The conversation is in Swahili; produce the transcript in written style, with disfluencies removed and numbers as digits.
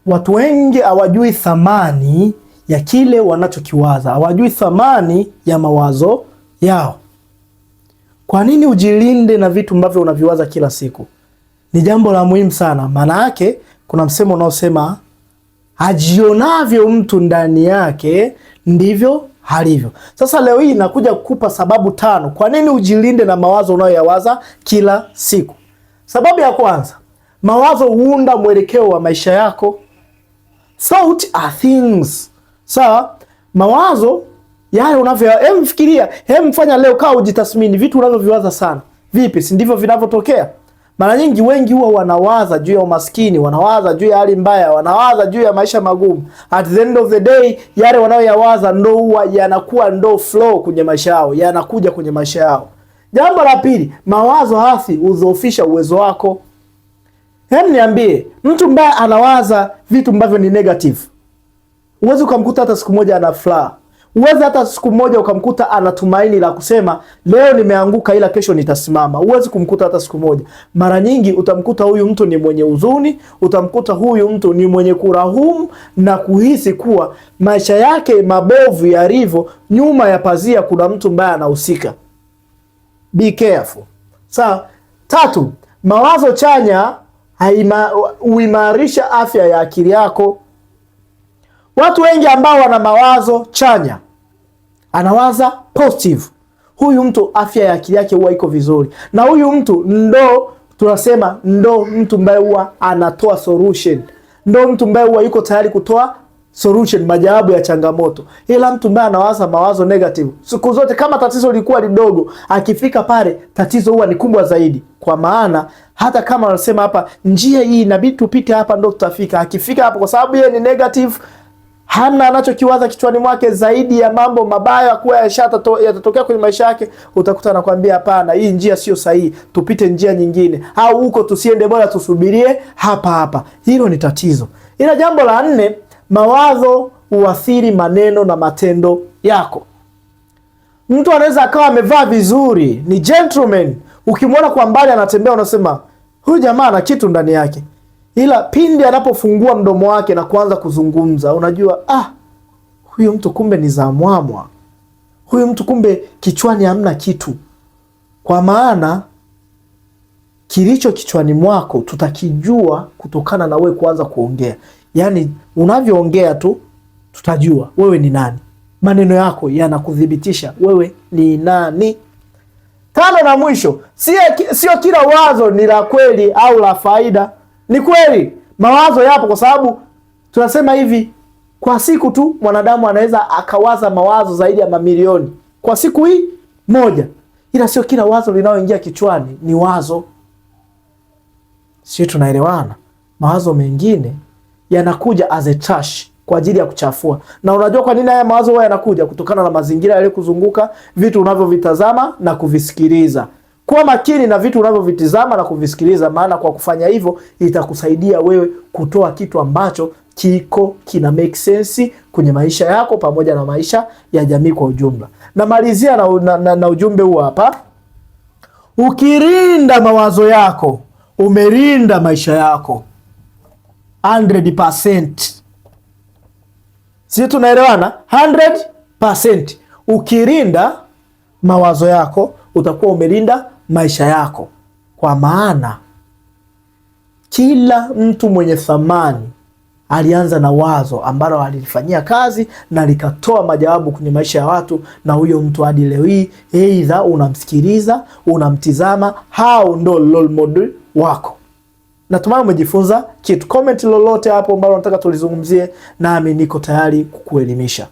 Watu wengi hawajui thamani ya kile wanachokiwaza, hawajui thamani ya mawazo yao. Kwa nini ujilinde na vitu ambavyo unaviwaza kila siku? Ni jambo la muhimu sana. Maana yake kuna msemo unaosema ajionavyo mtu ndani yake ndivyo halivyo. Sasa leo hii nakuja kukupa sababu 5 kwa nini ujilinde na mawazo unayoyawaza kila siku. Sababu ya kwanza, mawazo huunda mwelekeo wa maisha yako. Thought are things. Sawa? Mawazo yale unavyofikiria, fanya leo kaa ujitathmini vitu unavyoviwaza sana. Vipi? Si ndivyo vinavyotokea? Mara nyingi wengi huwa wanawaza juu ya umaskini, wanawaza juu ya hali mbaya, wanawaza juu ya maisha magumu. At the end of the day, yale wanayoyawaza ndo huwa yanakuwa ndo flow kwenye maisha yao, yanakuja kwenye maisha yao. Jambo la pili, mawazo hasi hudhoofisha uwezo wako. Niambie, mtu ambaye anawaza vitu ambavyo ni negative, uwezi ukamkuta hata siku moja ana furaha. Uwezi hata siku moja ukamkuta ana tumaini la kusema leo nimeanguka ila kesho nitasimama. Uwezi kumkuta hata siku moja. Mara nyingi utamkuta huyu mtu ni mwenye huzuni, utamkuta huyu mtu ni mwenye kurahumu na kuhisi kuwa maisha yake mabovu yalivyo, nyuma ya pazia kuna mtu ambaye anahusika. Be careful. Sawa? 3, mawazo chanya huimarisha afya ya akili yako. Watu wengi ambao wana mawazo chanya, anawaza positive, huyu mtu afya ya akili yake huwa iko vizuri, na huyu mtu ndo tunasema ndo mtu ambaye huwa anatoa solution, ndo mtu ambaye huwa yuko tayari kutoa solution, majawabu ya changamoto. Ila mtu ambaye anawaza mawazo negative, siku zote kama tatizo lilikuwa lidogo, akifika pale tatizo huwa ni kubwa zaidi. Kwa maana hata kama wanasema hapa njia hii inabidi tupite hapa ndo tutafika, akifika hapo kwa sababu yeye ni negative, hana anachokiwaza kichwani mwake zaidi ya mambo mabaya kuwa yatatokea kwenye maisha yake, utakuta anakuambia hapana, hii njia sio sahihi, tupite njia nyingine, au huko tusiende, bora tusubirie hapa. Hilo ni tatizo. Ila jambo la 4, mawazo huathiri maneno na matendo yako. Mtu anaweza akawa amevaa vizuri, ni gentleman, ukimwona kwa mbali anatembea unasema huyu jamaa ana kitu ndani yake. Ila pindi anapofungua mdomo wake na kuanza kuzungumza, unajua huyu mtu kumbe ni zamwamwa. Huyu mtu kumbe kichwani hamna kitu. Kwa maana kilicho kichwani mwako tutakijua kutokana na wewe kuanza kuongea. Yaani unavyoongea tu tutajua wewe ni nani. Maneno yako yanakudhibitisha wewe ni nani. 5 na mwisho, sio kila wazo ni la kweli au la faida. Ni kweli mawazo yapo, kwa sababu tunasema hivi, kwa siku tu mwanadamu anaweza akawaza mawazo zaidi ya mamilioni kwa siku hii moja. Ila sio kila wazo linaloingia kichwani ni wazo. Sisi tunaelewana? Mawazo mengine yanakuja as a trash kwa ajili ya kuchafua. Na unajua kwa nini haya mawazo huwa yanakuja? Kutokana na mazingira yaliyokuzunguka, vitu unavyovitazama na kuvisikiliza. Kuwa makini na vitu unavyovitazama na kuvisikiliza, maana kwa kufanya hivyo itakusaidia wewe kutoa kitu ambacho kina make sense kwenye maisha yako pamoja na maisha ya jamii kwa ujumla. Namalizia na ujumbe huu hapa. Ukirinda mawazo yako, umerinda maisha yako 100%. Sisi tunaelewana? 100%. Ukirinda mawazo yako, utakuwa umerinda maisha yako. Kwa maana kila mtu mwenye thamani alianza na wazo ambalo alifanyia kazi na likatoa majawabu kwenye maisha ya watu, na huyo mtu hadi leo hii aidha unamsikiliza, unamtizama, hao ndo role model wako. Natumai umejifunza kitu. Comment lolote hapo ambalo unataka tulizungumzie, nami niko tayari kukuelimisha.